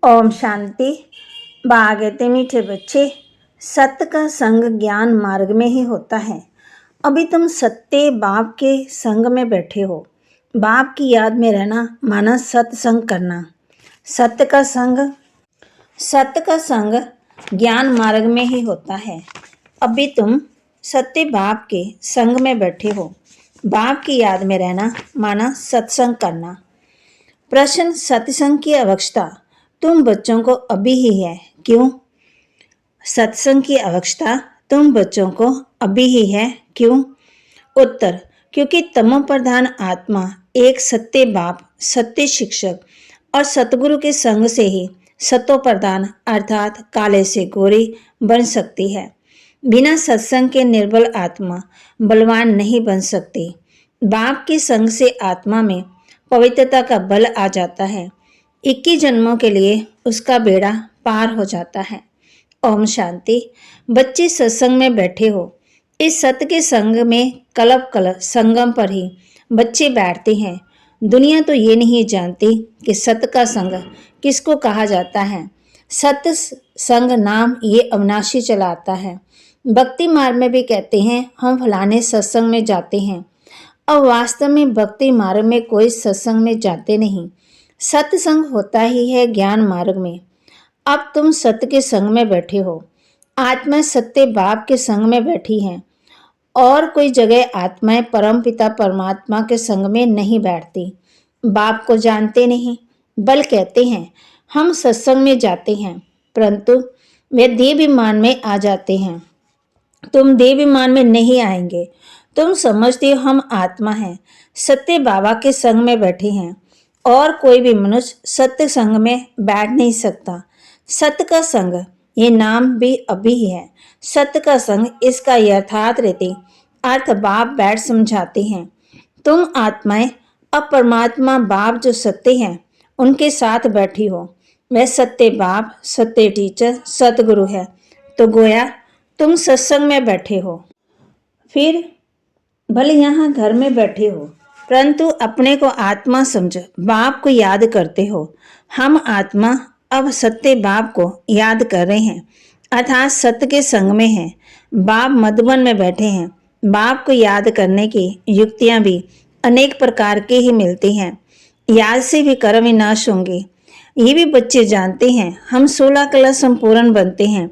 ओम शांति। भागते मीठे बच्चे, सत्य का संग ज्ञान मार्ग में ही होता है। अभी तुम सत्य बाप के संग में बैठे हो। बाप की याद में रहना माना सत्संग करना। सत्य का संग ज्ञान मार्ग में ही होता है। अभी तुम सत्य बाप के संग में बैठे हो। बाप की याद में रहना माना सत्संग करना। प्रश्न: सत्संग की आवश्यकता तुम बच्चों को अभी ही है, क्यों? सत्संग की आवश्यकता तुम बच्चों को अभी ही है, क्यों? उत्तर: क्योंकि तमो प्रधान आत्मा एक सत्य बाप, सत्य शिक्षक और सतगुरु के संग से ही सतो प्रधान अर्थात काले से गोरी बन सकती है। बिना सत्संग के निर्बल आत्मा बलवान नहीं बन सकती। बाप के संग से आत्मा में पवित्रता का बल आ जाता है। 21 जन्मों के लिए उसका बेड़ा पार हो जाता है। ओम शांति। बच्चे सत्संग में बैठे हो। इस सत्य के संग में कलप संगम पर ही बच्चे बैठते हैं। दुनिया तो ये नहीं जानती कि सत्य का संग किसको कहा जाता है। सत्य संग नाम ये अविनाशी चला आता है। भक्ति मार्ग में भी कहते हैं हम फलाने सत्संग में जाते हैं, और वास्तव में भक्ति मार्ग में कोई सत्संग में जाते नहीं। सत्संग होता ही है ज्ञान मार्ग में। अब तुम सत्य के संग में बैठे हो। आत्मा सत्य बाप के संग में बैठी हैं, और कोई जगह आत्माएं परम पिता परमात्मा के संग में नहीं बैठती। बाप को जानते नहीं, बल कहते हैं हम सत्संग में जाते हैं, परंतु वे देहाभिमान में आ जाते हैं। तुम देहाभिमान में नहीं आएंगे। तुम समझते हो हम आत्मा हैं, सत्य बाबा के संग में बैठे हैं, और कोई भी मनुष्य सत्य संग में बैठ नहीं सकता। सत्य का संग ये नाम भी अभी ही है। सत्य का संग इसका यथार्थ रीति अर्थ बाप बैठ समझाते हैं। तुम आत्माएं अब परमात्मा बाप जो सत्य हैं उनके साथ बैठी हो। वह सत्य बाप, सत्य टीचर, सतगुरु है। तो गोया तुम सत्संग में बैठे हो। फिर भले यहाँ घर में बैठे हो, परंतु अपने को आत्मा समझ बाप को याद करते हो। हम आत्मा अब सत्य बाप को याद कर रहे हैं, अर्थात सत्य के संग में हैं। बाप मधुबन में बैठे हैं। बाप को याद करने की युक्तियां भी अनेक प्रकार के ही मिलती हैं। याद से भी कर्म विनाश होंगे, ये भी बच्चे जानते हैं। हम 16 कला संपूर्ण बनते हैं,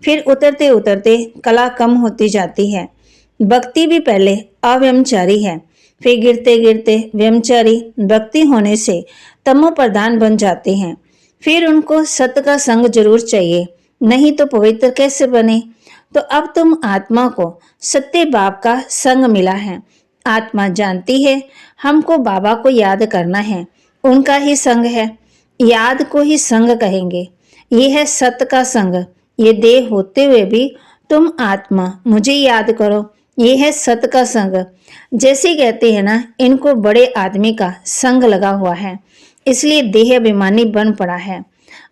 फिर उतरते उतरते कला कम होती जाती है। भक्ति भी पहले अव्यमचारी है, फिर गिरते गिरते व्यमचारी भक्ति होने से तमो प्रधान बन जाते हैं। फिर उनको सत्य का संग जरूर चाहिए, नहीं तो पवित्र कैसे बने। तो अब तुम आत्मा को सत्य बाप का संग मिला है। आत्मा जानती है हमको बाबा को याद करना है, उनका ही संग है। याद को ही संग कहेंगे। ये है सत्य का संग। ये देह होते हुए भी तुम आत्मा मुझे याद करो, ये है सत्य का संग। जैसे कहते हैं ना, इनको बड़े आदमी का संग लगा हुआ है, इसलिए देह अभिमानी बन पड़ा है।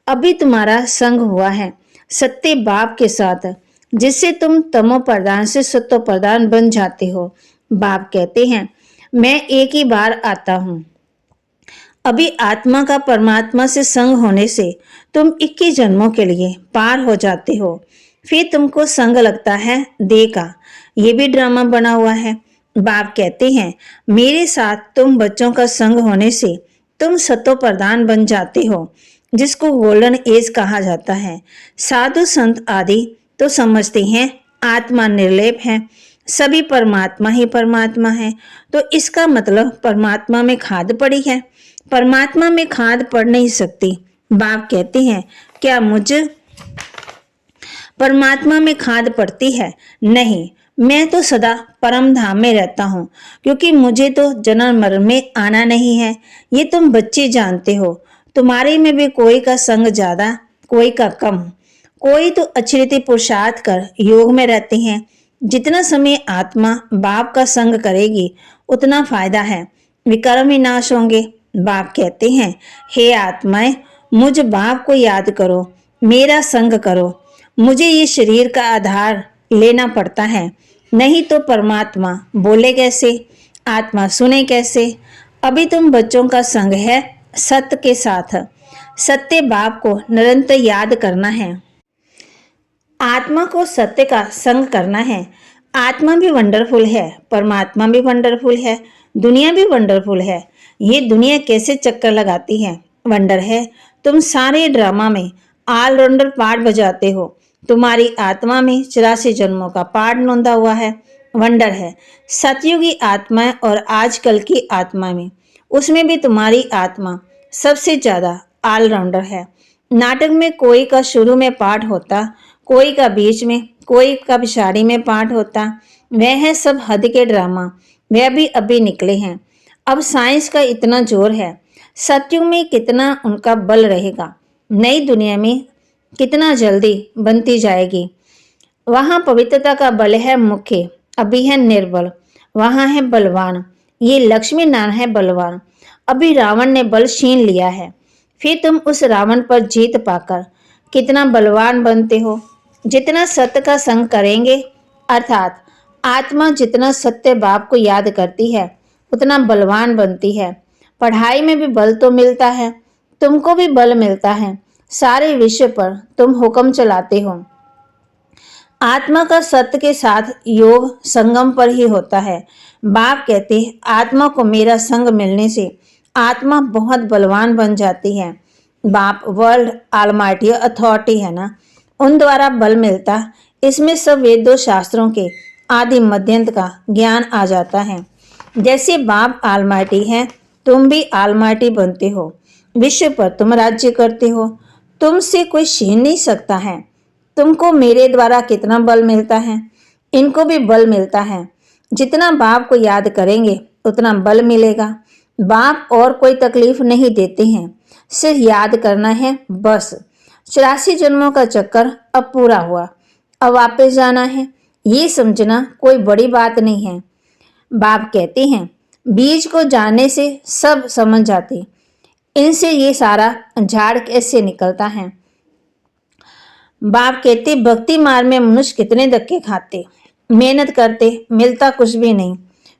अभी तुम्हारा संग हुआ है सत्य बाप के साथ, जिससे तुम तमो प्रधान से सत्व प्रधान बन जाते हो। बाप कहते हैं मैं एक ही बार आता हूँ। अभी आत्मा का परमात्मा से संग होने से तुम 21 जन्मों के लिए पार हो जाते हो। फिर तुमको संग लगता है देह का। ये भी ड्रामा बना हुआ है। बाप कहते हैं मेरे साथ तुम बच्चों का संग होने से तुम सतो प्रधान बन जाते हो, जिसको गोल्डन एज कहा जाता है। साधु संत आदि तो समझते हैं आत्मा निर्लेप है, सभी परमात्मा ही परमात्मा है। तो इसका मतलब परमात्मा में खाद पड़ी है। परमात्मा में खाद पड़ नहीं सकती। बाप कहते हैं क्या मुझ परमात्मा में खाद पड़ती है? नहीं, मैं तो सदा परम धाम में रहता हूँ, क्योंकि मुझे तो जन्म मरण में आना नहीं है। ये तुम बच्चे जानते हो। तुम्हारे में भी कोई का संग ज्यादा, कोई का कम। कोई तो अच्छी रीति पुरुषार्थ कर योग में रहते हैं। जितना समय आत्मा बाप का संग करेगी उतना फायदा है। विकर्म विनाश होंगे। बाप कहते हैं हे आत्माएं, मुझ बाप को याद करो, मेरा संग करो। मुझे ये शरीर का आधार लेना पड़ता है, नहीं तो परमात्मा बोले कैसे, आत्मा सुने कैसे। अभी तुम बच्चों का संग है सत्य के साथ। सत्य बाप को निरंतर याद करना है। आत्मा को सत्य का संग करना है। आत्मा भी वंडरफुल है, परमात्मा भी वंडरफुल है, दुनिया भी वंडरफुल है। ये दुनिया कैसे चक्कर लगाती है, वंडर है। तुम सारे ड्रामा में ऑलराउंडर पार्ट बजाते हो। तुम्हारी आत्मा में 84 जन्मों का पार्ट नोंदा हुआ है, वंडर है। सतयुगी आत्मा और आजकल की आत्मा में, उसमें भी तुम्हारी आत्मा सबसे ज्यादा ऑलराउंडर है। नाटक में कोई का शुरू में पार्ट होता, कोई का बीच में, कोई का पिछाड़ी में पार्ट होता। वह है सब हद के ड्रामा, वह भी अभी निकले हैं। अब साइंस का इतना जोर है, सत्युग में कितना उनका बल रहेगा, नई दुनिया में कितना जल्दी बनती जाएगी। वहाँ पवित्रता का बल है मुख्य, अभी है निर्बल, वहाँ है बलवान। ये लक्ष्मी नारायण है बलवान। अभी रावण ने बल छीन लिया है, फिर तुम उस रावण पर जीत पाकर कितना बलवान बनते हो। जितना सत्य का संग करेंगे, अर्थात आत्मा जितना सत्य बाप को याद करती है, उतना बलवान बनती है। पढ़ाई में भी बल तो मिलता है, तुमको भी बल मिलता है। सारे विश्व पर तुम हुक्म चलाते हो। आत्मा का सत्य के साथ योग संगम पर ही होता है। बाप कहते आत्मा को मेरा संग मिलने से आत्मा बहुत बलवान बन जाती है। बाप वर्ल्ड ऑलमाइटी अथॉरिटी है ना, उन द्वारा बल मिलता। इसमें सब वेदों शास्त्रों के आदि मध्यंत का ज्ञान आ जाता है। जैसे बाप ऑलमाइटी है, तुम भी ऑलमाइटी बनते हो। विश्व पर तुम राज्य करते हो, तुमसे कोई छीन नहीं सकता है। तुमको मेरे द्वारा कितना बल मिलता है, इनको भी बल मिलता है। जितना बाप को याद करेंगे उतना बल मिलेगा। बाप और कोई तकलीफ नहीं देते हैं, सिर्फ याद करना है बस। 84 जन्मों का चक्कर अब पूरा हुआ, अब वापस जाना है, ये समझना कोई बड़ी बात नहीं है। बाप कहते हैं बीज को जानने से सब समझ जाते, इनसे ये सारा झाड़ कैसे निकलता है। बाप कहते भक्ति मार्ग में मनुष्य कितने धक्के खाते, मेहनत करते, मिलता कुछ भी नहीं,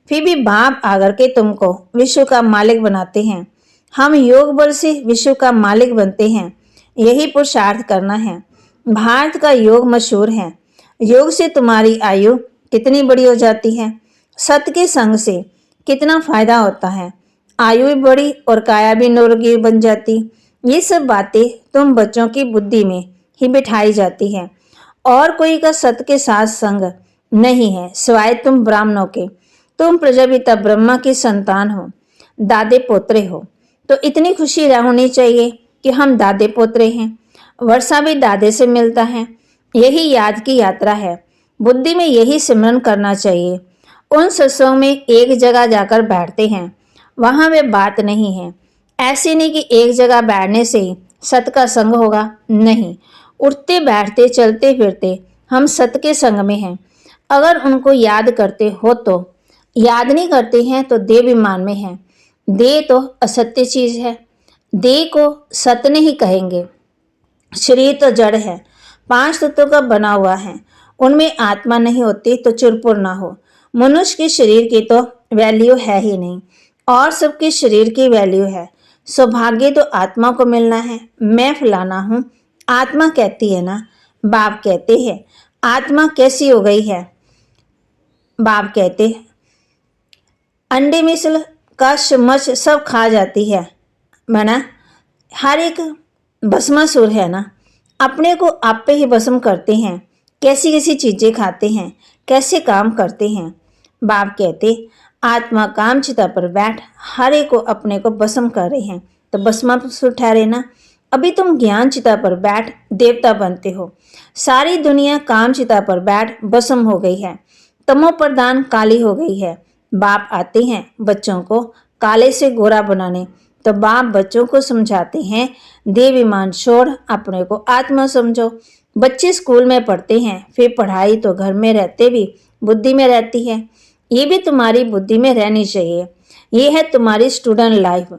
फिर भी बाप आकर के तुमको विश्व का मालिक बनाते हैं। हम योग बल से विश्व का मालिक बनते हैं, यही पुरुषार्थ करना है। भारत का योग मशहूर है। योग से तुम्हारी आयु कितनी बड़ी हो जाती है, सत्य के संग से कितना फायदा होता है। आयु भी बड़ी और काया भी निरोगी बन जाती। ये सब बातें तुम बच्चों की बुद्धि में ही बिठाई जाती है, और कोई का सत्य के साथ संग नहीं है सिवाय तुम ब्राह्मणों के। तुम प्रजापिता ब्रह्मा की संतान हो, दादे पोत्रे हो, तो इतनी खुशी होनी चाहिए कि हम दादे पोत्रे हैं। वर्षा भी दादे से मिलता है, यही याद की यात्रा है। बुद्धि में यही सिमरन करना चाहिए। उन सत्संग में एक जगह जाकर बैठते हैं, वहाँ वे बात नहीं है। ऐसे नहीं कि एक जगह बैठने से ही सत्य का संग होगा, नहीं। उठते बैठते चलते फिरते हम सत्य के संग में हैं। अगर उनको याद करते हो तो, याद नहीं करते हैं तो देह विमान में है। देह तो असत्य चीज है, देह को सत्य नहीं कहेंगे। शरीर तो जड़ है, 5 तत्वों का बना हुआ है, उनमें आत्मा नहीं होती तो चुरपुर ना हो। मनुष्य के शरीर की तो वैल्यू है ही नहीं, और सबके शरीर की वैल्यू है। सौभाग्य तो आत्मा को मिलना है। मैं फलाना हूँ, आत्मा कहती है ना। बाप कहते हैं आत्मा कैसी हो गई है। बाप कहते अंडे मिसल कश मच सब खा जाती है, मना हर एक भस्मासुर है ना। अपने को आप पे ही भस्म करते हैं, कैसी कैसी चीजें खाते हैं, कैसे काम करते हैं। बाप कहते आत्मा काम चिता पर बैठ हर एक को अपने को भस्म कर रहे हैं, तो भस्मासुर ठहरे ना। अभी तुम ज्ञान चिता पर बैठ देवता बनते हो। सारी दुनिया काम चिता पर बैठ भस्म हो गई है, तमो प्रधान काली हो गई है। बाप आते हैं बच्चों को काले से गोरा बनाने, तो बाप बच्चों को समझाते हैं देव विमान छोड़ अपने को आत्मा समझो। बच्चे स्कूल में पढ़ते हैं, फिर पढ़ाई तो घर में रहते भी बुद्धि में रहती है। ये भी तुम्हारी बुद्धि में रहनी चाहिए। ये है तुम्हारी स्टूडेंट लाइफ।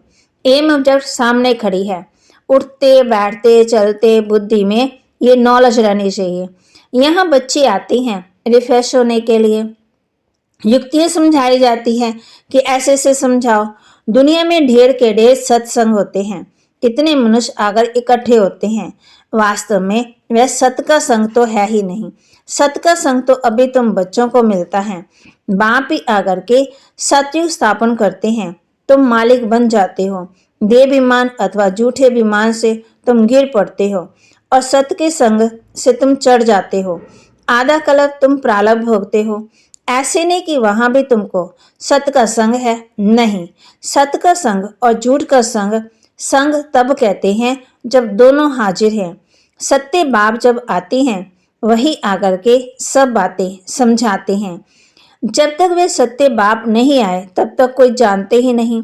एम ऑब्जेक्ट सामने खड़ी है, उठते बैठते चलते बुद्धि में ये नॉलेज रहनी चाहिए। यहाँ बच्चे आते हैं रिफ्रेश होने के लिए, युक्तियाँ समझाई जाती हैं कि ऐसे ऐसे समझाओ। दुनिया में ढेर के ढेर सत्संग होते हैं, कितने मनुष्य आकर इकट्ठे होते हैं। वास्तव में वह सत का संग तो है ही नहीं। सत का संग तो अभी तुम बच्चों को मिलता है। बाप ही आकर के सतयुग स्थापन करते हैं, तुम मालिक बन जाते हो। देवाभिमान अथवा झूठे विमान से तुम गिर पड़ते हो और सत के संग से तुम चढ़ जाते हो। आधा कल्प तुम प्रारब्ध भोगते हो। ऐसे नहीं कि वहां भी तुमको सत का संग है, नहीं। सत का संग और झूठ का संग संग तब कहते हैं जब दोनों हाजिर हैं। सत्य बाप जब आते हैं वही आकर के सब बातें समझाते हैं। जब तक वे सत्य बाप नहीं आए तब तक कोई जानते ही नहीं।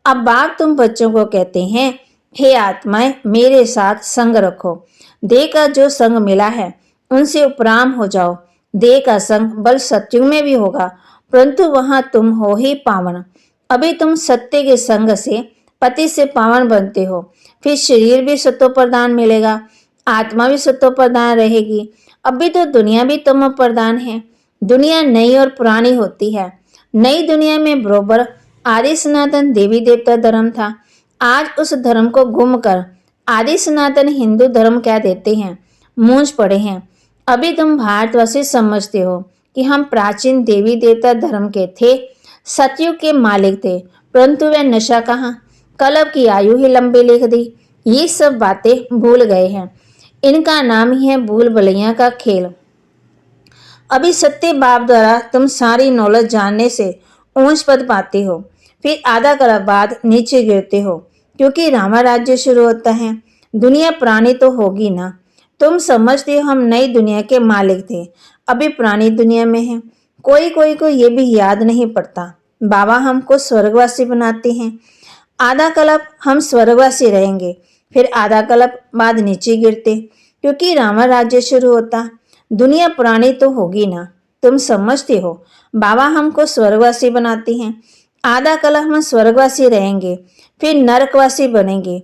अब बाप तुम बच्चों को कहते हैं, हे आत्माएं मेरे साथ संग रखो। देह का जो संग मिला है उनसे उपराम हो जाओ। देह का संग बल सत्युग में भी होगा, परंतु वहां तुम हो ही पावन। अभी तुम सत्य के संग से पति से पावन बनते हो, फिर शरीर भी सत्व प्रदान मिलेगा, आत्मा भी सत्व प्रदान रहेगी। अभी तो दुनिया भी तमो प्रदान है। दुनिया नई और पुरानी होती है। नई दुनिया में बरोबर आदि सनातन देवी देवता धर्म था। आज उस धर्म को गुम कर आदि सनातन हिंदू धर्म कह देते हैं, मूंझ पड़े हैं। अभी तुम भारतवासी समझते हो कि हम प्राचीन देवी देवता धर्म के थे, सतयुग के मालिक थे, परंतु वह नशा कहाँ, कल्प की आयु ही लंबी लिख दी। ये सब बातें भूल गए हैं। इनका नाम ही है भूल भुलैया का खेल। अभी सत्य बाप द्वारा तुम सारी नॉलेज जानने से ऊंच पद पाते हो, फिर आधा कल्प बाद नीचे गिरते हो, क्योंकि रामा राज्य शुरू होता है। दुनिया पुरानी तो होगी ना। तुम समझते हो हम नई दुनिया के मालिक थे, अभी पुरानी दुनिया में हैं। कोई कोई को ये भी याद नहीं पड़ता। बाबा हमको स्वर्गवासी बनाते हैं। आधा कल्प हम स्वर्गवासी रहेंगे, फिर आधा कल्प बाद नीचे गिरते, क्योंकि रामा राज्य शुरू होता। दुनिया पुरानी तो होगी ना। तुम समझते हो बाबा हमको स्वर्गवासी बनाते हैं। आधा कल्प हम स्वर्गवासी रहेंगे, फिर नरकवासी बनेंगे।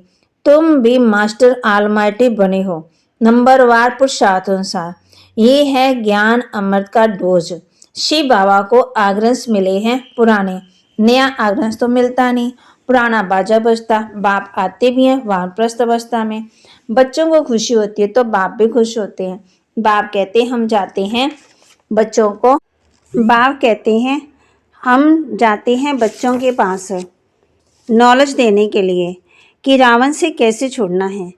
तुम भी मास्टर आलमाइटी बने हो, नंबरवार पुरुषार्थानुसार। ये है ज्ञान अमृत का डोज। शिव बाबा को आग्रंश मिले हैं पुराने, नया आग्रंश तो मिलता नहीं। पुराना बाजा बजता, बाप आते भी हैं वानप्रस्थ अवस्था में। बच्चों को खुशी होती है तो बाप भी खुश होते हैं। बाप कहते हैं हम जाते हैं बच्चों को, बाप कहते हैं हम जाते हैं बच्चों के पास नॉलेज देने के लिए कि रावण से कैसे छुड़ना है।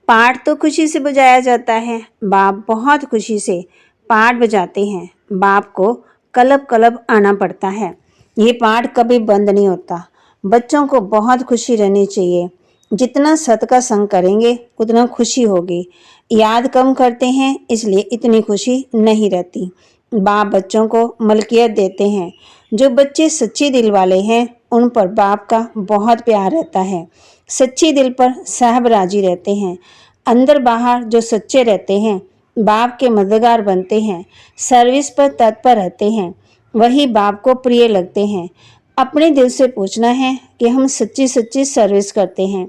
पाठ तो खुशी से बजाया जाता है। बाप बहुत खुशी से पाठ बजाते हैं। बाप को कल्प कल्प आना पड़ता है। ये पाठ कभी बंद नहीं होता। बच्चों को बहुत खुशी रहनी चाहिए। जितना सत का संग करेंगे उतना खुशी होगी। याद कम करते हैं इसलिए इतनी खुशी नहीं रहती। बाप बच्चों को मलकियत देते हैं। जो बच्चे सच्चे दिल वाले हैं उन पर बाप का बहुत प्यार रहता है। सच्चे दिल पर साहब राजी रहते हैं। अंदर बाहर जो सच्चे रहते हैं बाप के मददगार बनते हैं। सर्विस पर तत्पर रहते हैं, वही बाप को प्रिय लगते हैं। अपने दिल से पूछना है कि हम सच्ची सच्ची सर्विस करते हैं,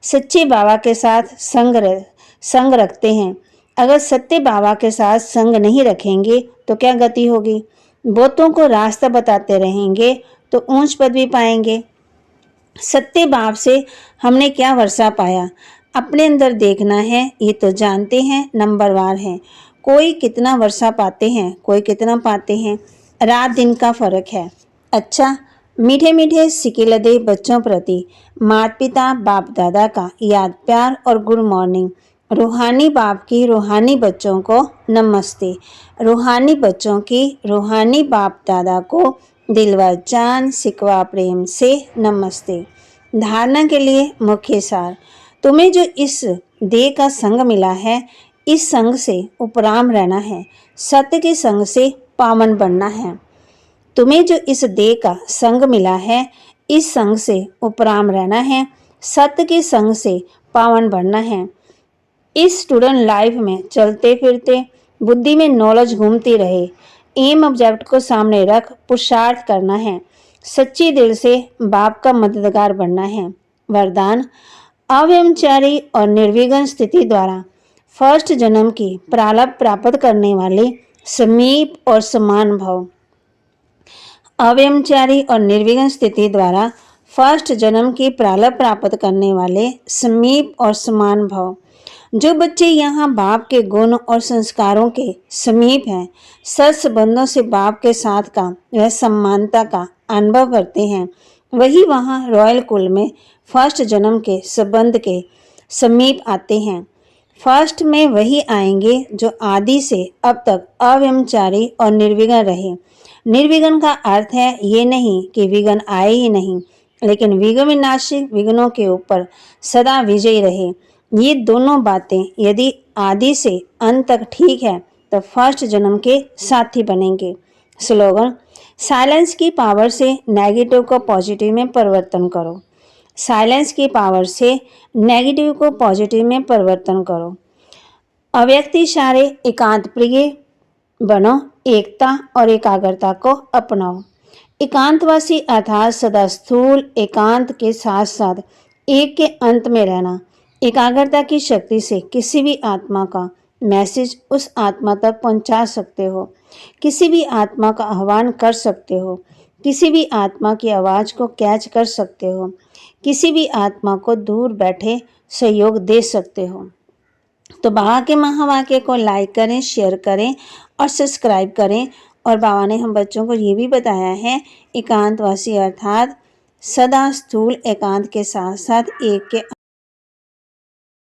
सच्चे बाबा के साथ संग रखते हैं। अगर सत्य बाबा के साथ संग नहीं रखेंगे तो क्या गति होगी। बहुतों को रास्ता बताते रहेंगे तो ऊंच पद भी पाएंगे। सत्य बाप से हमने क्या वर्षा पाया, अपने अंदर देखना है। ये तो जानते हैं नंबरवार है। कोई कितना वर्षा पाते हैं, कोई कितना पाते हैं, रात दिन का फर्क है। अच्छा, मीठे मीठे सिके लदे बच्चों प्रति माता पिता बाप दादा का याद प्यार और गुड मॉर्निंग। रूहानी बाप की रूहानी बच्चों को नमस्ते। रूहानी बच्चों की रूहानी बाप दादा को दिलवा जान सिकवा प्रेम से नमस्ते। धारणा के लिए मुख्य सार। तुम्हें जो इस देह का संग मिला है, इस संग से उपराम रहना है, सत्य के संग से पावन बनना है। तुम्हें जो इस देह का संग मिला है, इस संग से उपराम रहना है, सत्य के संग से पावन बनना है। इस स्टूडेंट लाइफ में चलते फिरते बुद्धि में नॉलेज घूमती रहे। एम ऑब्जेक्ट को सामने रख पुरुषार्थ करना है। सच्ची दिल से बाप का मददगार बनना है। वरदान, अव्यभिचारी और निर्विघ्न स्थिति द्वारा फर्स्ट जन्म की प्रारब्ध प्राप्त करने वाले समीप और समान भव। अव्यभिचारी और निर्विघ्न स्थिति द्वारा फर्स्ट जन्म की प्रारब्ध प्राप्त करने वाले समीप और समान भाव। जो बच्चे यहाँ बाप के गुण और संस्कारों के समीप हैं, सत संबंधों से बाप के साथ का वह समानता का अनुभव करते हैं, वही वहाँ रॉयल कुल में फर्स्ट जन्म के संबंध के समीप आते हैं। फर्स्ट में वही आएंगे जो आदि से अब तक अव्यभिचारी और निर्विघ्न रहे। निर्विघ्न का अर्थ है ये नहीं कि विघ्न आए ही नहीं, लेकिन विघ्न विनाशी विघ्नों के ऊपर सदा विजयी रहे। ये दोनों बातें यदि आदि से अंत तक ठीक है तो फर्स्ट जन्म के साथी बनेंगे। स्लोगन: साइलेंस की पावर से नेगेटिव को पॉजिटिव में परिवर्तन करो। साइलेंस की पावर से नेगेटिव को पॉजिटिव में परिवर्तन करो। अव्यक्तिशाली एकांत प्रिय बनो, एकता और एकाग्रता को अपनाओ। एकांतवासी अर्थात सदा स्थूल एकांत के साथ साथ एक के अंत में रहना। एकाग्रता की शक्ति से किसी भी आत्मा का मैसेज उस आत्मा तक पहुंचा सकते हो, किसी भी आत्मा का आह्वान कर सकते हो, किसी भी आत्मा की आवाज़ को कैच कर सकते हो, किसी भी आत्मा को दूर बैठे सहयोग दे सकते हो। तो बाबा के महावाक्य को लाइक करें, शेयर करें और सब्सक्राइब करें। और बाबा ने हम बच्चों को ये भी बताया है, एकांतवासी अर्थात सदा स्थूल एकांत के साथ साथ एक के